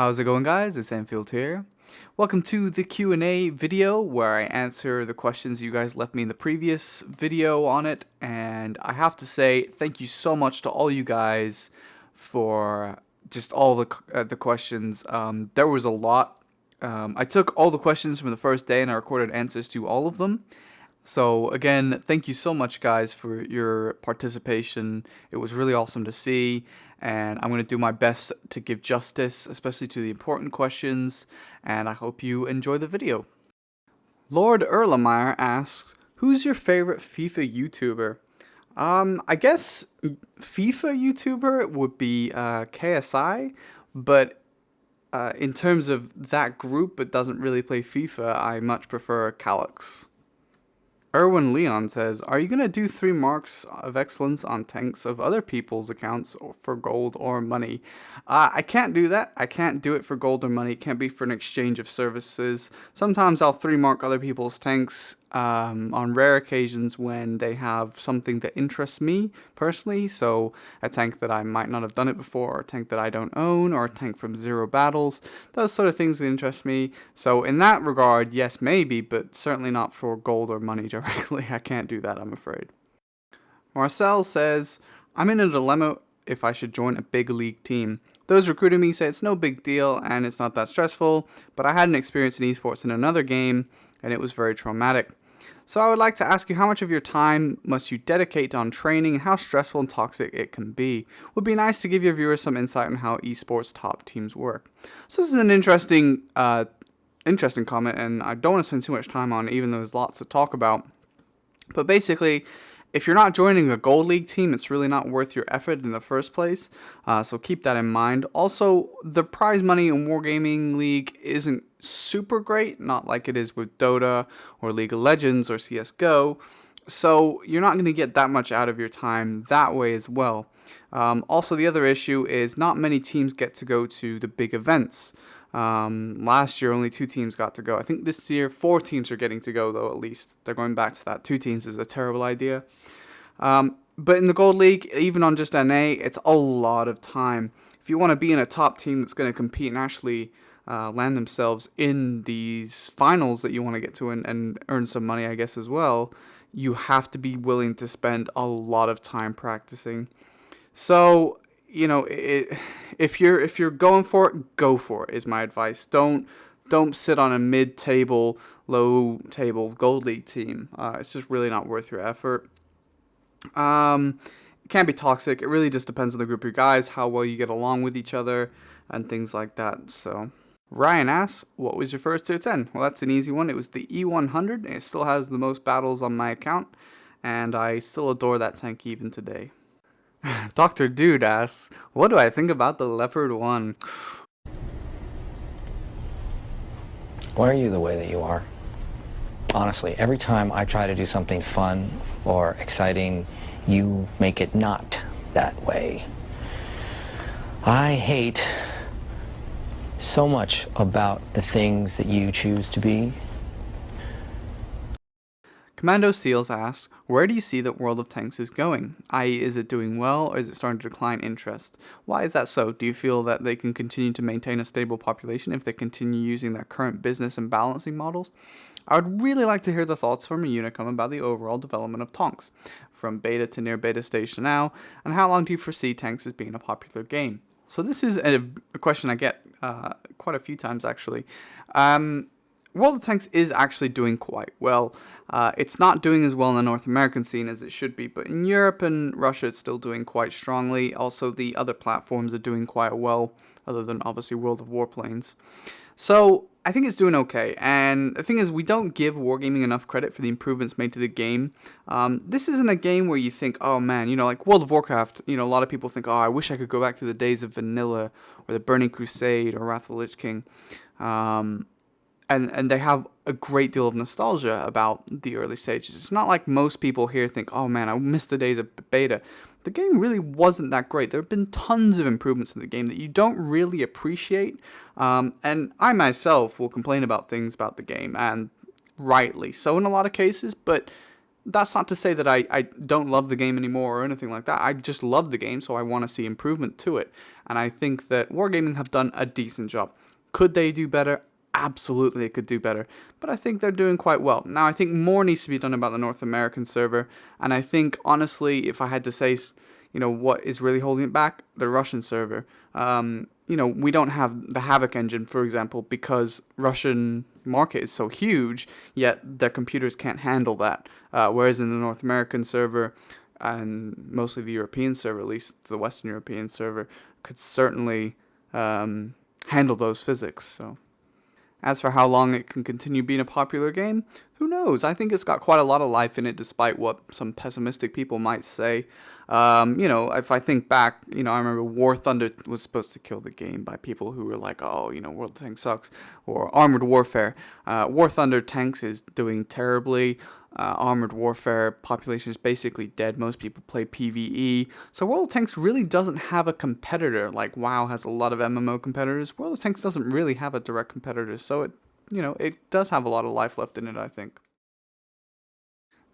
How's it going, guys? It's Anfield here. Welcome to the Q&A video where I answer the questions you guys left me in the previous video on it, and I have to say thank you so much to all you guys for just all the questions. There was a lot. I took all the questions from the first day and I recorded answers to all of them. So again, thank you so much, guys, for your participation. It was really awesome to see, and I'm going to do my best to give justice, especially to the important questions, and I hope you enjoy the video. Lord Erlenmeyer asks, who's your favorite FIFA YouTuber? I guess FIFA YouTuber would be KSI, but in terms of that group but doesn't really play FIFA, I much prefer Calyx. Erwin Leon says, are you going to do 3 marks of excellence on tanks of other people's accounts for gold or money? I can't do that. I can't do it for gold or money. It can't be for an exchange of services. Sometimes I'll 3 mark other people's tanks on rare occasions when they have something that interests me personally. So a tank that I might not have done it before, or a tank that I don't own, or a tank from 0 battles. Those sort of things that interest me. So in that regard, yes, maybe, but certainly not for gold or money directly. I can't do that, I'm afraid. Marcel says, I'm in a dilemma if I should join a big league team. Those recruiting me say it's no big deal and it's not that stressful, but I had an experience in esports in another game and it was very traumatic. So I would like to ask you, how much of your time must you dedicate on training and how stressful and toxic it can be? Would be nice to give your viewers some insight on how esports top teams work. So this is an interesting comment, and I don't want to spend too much time on it, even though there's lots to talk about. But basically, if you're not joining a gold league team, it's really not worth your effort in the first place. So keep that in mind. Also, the prize money in Wargaming League isn't super great, not like it is with Dota or League of Legends or CSGO. So you're not going to get that much out of your time that way as well. Also, the other issue is not many teams get to go to the big events. Last year only 2 teams got to go. I think this year 4 teams are getting to go, though. At least they're going back to that. 2 teams is a terrible idea. But in the Gold League, even on just NA, it's a lot of time. If you want to be in a top team that's going to compete and actually land themselves in these finals that you want to get to and earn some money, I guess, as well, you have to be willing to spend a lot of time practicing. So, you know, if you're going for it, go for it, is my advice. Don't sit on a mid-table, low-table Gold League team. It's just really not worth your effort. It can be toxic. It really just depends on the group of guys, how well you get along with each other, and things like that. So Ryan asks, what was your first tier 10? Well, that's an easy one. It was the E100. It still has the most battles on my account, and I still adore that tank even today. Dr. Dude asks, what do I think about the Leopard 1? Why are you the way that you are? Honestly, every time I try to do something fun or exciting, you make it not that way. I hate so much about the things that you choose to be. Commando Seals asks, where do you see that World of Tanks is going? I.e., is it doing well, or is it starting to decline interest? Why is that so? Do you feel that they can continue to maintain a stable population if they continue using their current business and balancing models? I would really like to hear the thoughts from a Unicum about the overall development of tanks, from beta to near beta stage to now, and how long do you foresee tanks as being a popular game? So this is a question I get quite a few times, actually. World of Tanks is actually doing quite well. It's not doing as well in the North American scene as it should be, but in Europe and Russia it's still doing quite strongly. Also, the other platforms are doing quite well, other than obviously World of Warplanes. So I think it's doing okay, and the thing is, we don't give Wargaming enough credit for the improvements made to the game. This isn't a game where you think, oh man, you know, like World of Warcraft, you know, a lot of people think, oh, I wish I could go back to the days of Vanilla, or the Burning Crusade, or Wrath of the Lich King. And they have a great deal of nostalgia about the early stages. It's not like most people here think, oh man, I miss the days of beta. The game really wasn't that great. There have been tons of improvements in the game that you don't really appreciate. And I myself will complain about things about the game, and rightly so in a lot of cases, but that's not to say that I don't love the game anymore or anything like that. I just love the game, so I want to see improvement to it. And I think that Wargaming have done a decent job. Could they do better? Absolutely, they could do better. But I think they're doing quite well. Now, I think more needs to be done about the North American server. And I think, honestly, if I had to say, what is really holding it back, the Russian server. We don't have the Havoc engine, for example, because Russian market is so huge, yet their computers can't handle that. Whereas in the North American server, and mostly the European server, at least the Western European server, could certainly handle those physics. So, as for how long it can continue being a popular game, who knows? I think it's got quite a lot of life in it, despite what some pessimistic people might say. If I think back, I remember War Thunder was supposed to kill the game by people who were like, oh, World of Tanks sucks, or Armored Warfare. War Thunder Tanks is doing terribly. Armored Warfare population is basically dead. Most people play PvE. So World of Tanks really doesn't have a competitor. Like WoW has a lot of MMO competitors. World of Tanks doesn't really have a direct competitor. So it does have a lot of life left in it, I think.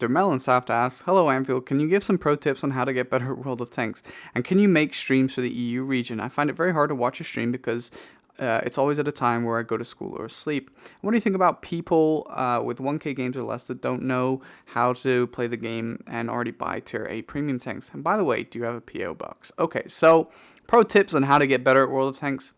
Dermelinsoft asks, hello Anfield, can you give some pro tips on how to get better at World of Tanks? And can you make streams for the EU region? I find it very hard to watch a stream because it's always at a time where I go to school or sleep. What do you think about people with 1K games or less that don't know how to play the game and already buy tier 8 premium tanks? And by the way, do you have a PO box? Okay, so pro tips on how to get better at World of Tanks.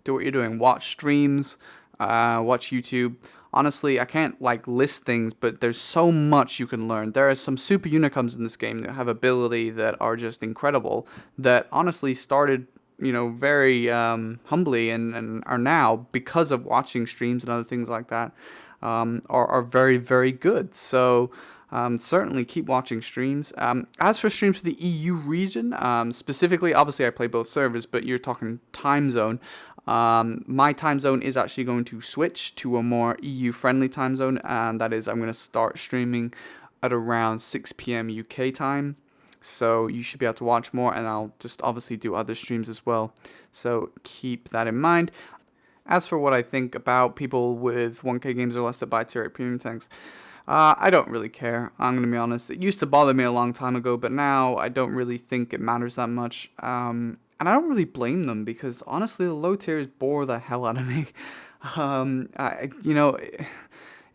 Do what you're doing. Watch streams, watch YouTube. Honestly, I can't list things, but there's so much you can learn. There are some super unicums in this game that have ability that are just incredible, that honestly started very humbly and are now, because of watching streams and other things like that, are very, very good. So certainly keep watching streams. As for streams for the EU region, specifically, obviously I play both servers, but you're talking time zone. My time zone is actually going to switch to a more EU friendly time zone, and that is I'm going to start streaming at around 6 p.m. UK time. So you should be able to watch more, and I'll just obviously do other streams as well. So keep that in mind. As for what I think about people with 1K games or less that buy tier 8 premium tanks, I don't really care. I'm going to be honest. It used to bother me a long time ago, but now I don't really think it matters that much. And I don't really blame them because honestly, the low tiers bore the hell out of me.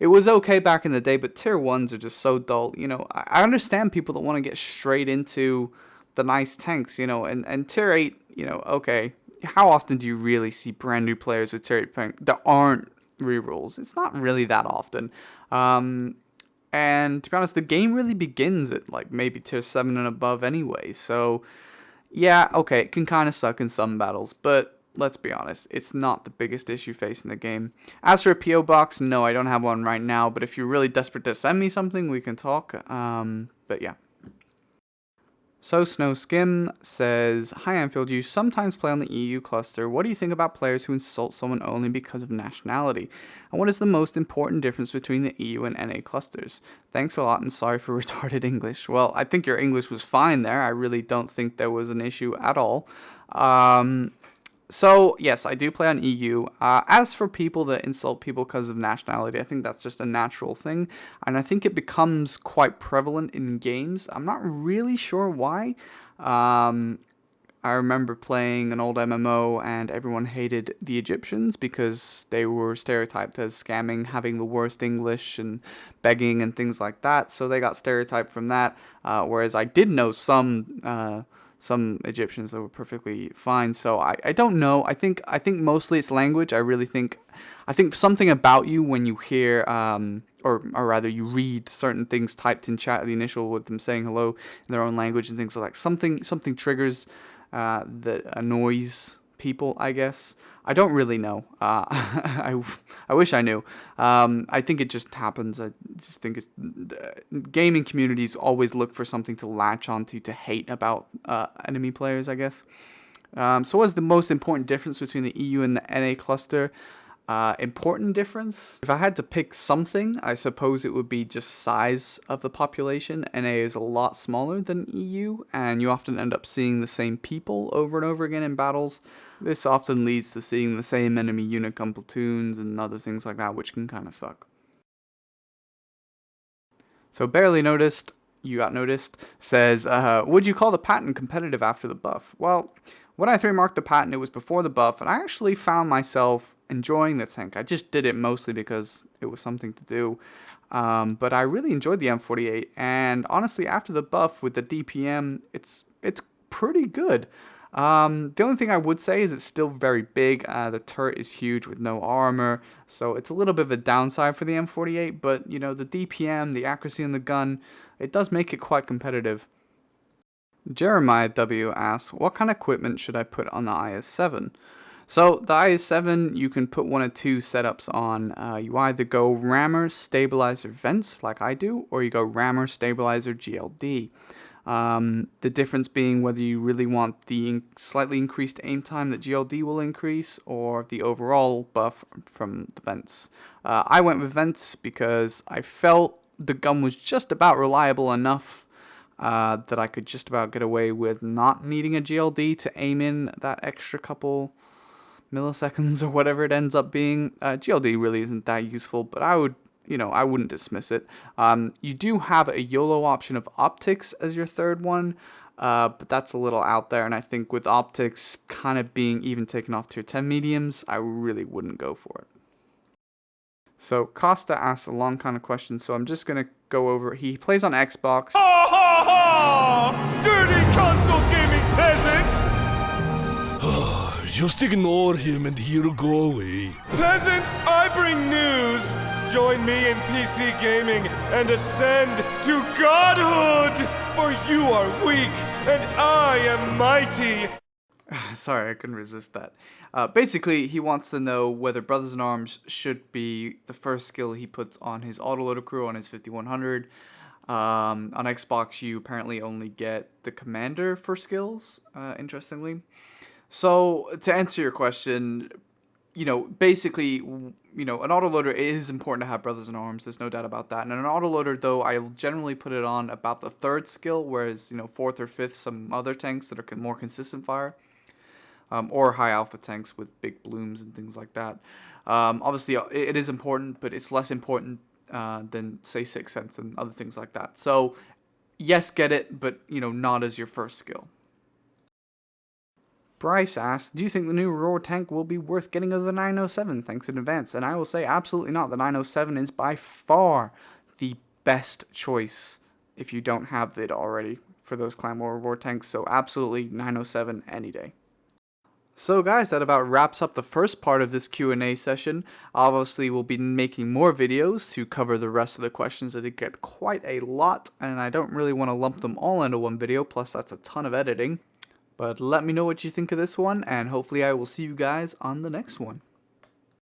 It was okay back in the day, but tier 1s are just so dull. I understand people that want to get straight into the nice tanks, and tier 8, okay. How often do you really see brand new players with tier 8 tanks that aren't rerolls? It's not really that often. And to be honest, the game really begins at maybe tier 7 and above anyway. So yeah, okay, it can kind of suck in some battles, but let's be honest, it's not the biggest issue facing the game. As for a PO box, no, I don't have one right now, but if you're really desperate to send me something, we can talk. But yeah. So Snow Skim says, hi Anfield, you sometimes play on the EU cluster. What do you think about players who insult someone only because of nationality? And what is the most important difference between the EU and NA clusters? Thanks a lot and sorry for retarded English. Well, I think your English was fine there. I really don't think there was an issue at all. So, yes, I do play on EU. As for people that insult people because of nationality, I think that's just a natural thing. And I think it becomes quite prevalent in games. I'm not really sure why. I remember playing an old MMO and everyone hated the Egyptians because they were stereotyped as scamming, having the worst English and begging and things like that. So they got stereotyped from that. Whereas I did know some Egyptians that were perfectly fine. So I don't know. I think mostly it's language. I think something about you when you hear or rather you read certain things typed in chat, the initial with them saying hello in their own language and things like that. Something triggers that annoys people, I guess. I don't really know. I wish I knew. I think it just happens. I just think gaming communities always look for something to latch onto to hate about enemy players, I guess. So what's the most important difference between the EU and the NA cluster? Important difference? If I had to pick something, I suppose it would be just size of the population. NA is a lot smaller than EU, and you often end up seeing the same people over and over again in battles. This often leads to seeing the same enemy unicum platoons and other things like that, which can kind of suck. So Barely Noticed you got noticed, says, would you call the patent competitive after the buff? Well, when I 3-marked the patent, it was before the buff, and I actually found myself enjoying the tank. I just did it mostly because it was something to do. But I really enjoyed the M48, and honestly, after the buff with the DPM, it's pretty good. The only thing I would say is it's still very big. The turret is huge with no armor, so it's a little bit of a downside for the M48. But you know, the DPM, the accuracy on the gun, it does make it quite competitive. Jeremiah W asks, what kind of equipment should I put on the IS-7? So the IS-7, you can put one of two setups on. You either go rammer, stabilizer, vents, like I do, or you go rammer, stabilizer, GLD. The difference being whether you really want the slightly increased aim time that GLD will increase, or the overall buff from the vents. I went with vents because I felt the gun was just about reliable enough that I could just about get away with not needing a GLD to aim in that extra couple milliseconds or whatever it ends up being. GLD really isn't that useful, but I wouldn't dismiss it. You do have a YOLO option of optics as your third one, but that's a little out there, and I think with optics kind of being even taken off tier 10 mediums, I really wouldn't go for it. So Costa asks a long kind of question, so I'm just going to go over. He plays on Xbox. Ha ha ha! Dirty console gaming peasants! Just ignore him and he'll go away. Peasants, I bring news! Join me in PC gaming and ascend to godhood! For you are weak and I am mighty! Sorry, I couldn't resist that. Basically, he wants to know whether Brothers in Arms should be the first skill he puts on his autoloader crew on his 5100. On Xbox, you apparently only get the commander for skills, interestingly. So, to answer your question, basically, an autoloader is important to have Brothers in Arms. There's no doubt about that. And an autoloader, though, I'll generally put it on about the third skill, whereas, fourth or fifth, some other tanks that are more consistent fire. Or high alpha tanks with big blooms and things like that. Obviously, it is important, but it's less important than, say, Sixth Sense and other things like that. So, yes, get it, but, not as your first skill. Bryce asks, do you think the new Roar tank will be worth getting over the 907? Thanks in advance. And I will say absolutely not. The 907 is by far the best choice if you don't have it already for those Clan War Roar tanks. So absolutely 907 any day. So guys, that about wraps up the first part of this Q&A session. Obviously, we'll be making more videos to cover the rest of the questions. I did get quite a lot, and I don't really want to lump them all into one video, plus that's a ton of editing. But let me know what you think of this one, and hopefully I will see you guys on the next one.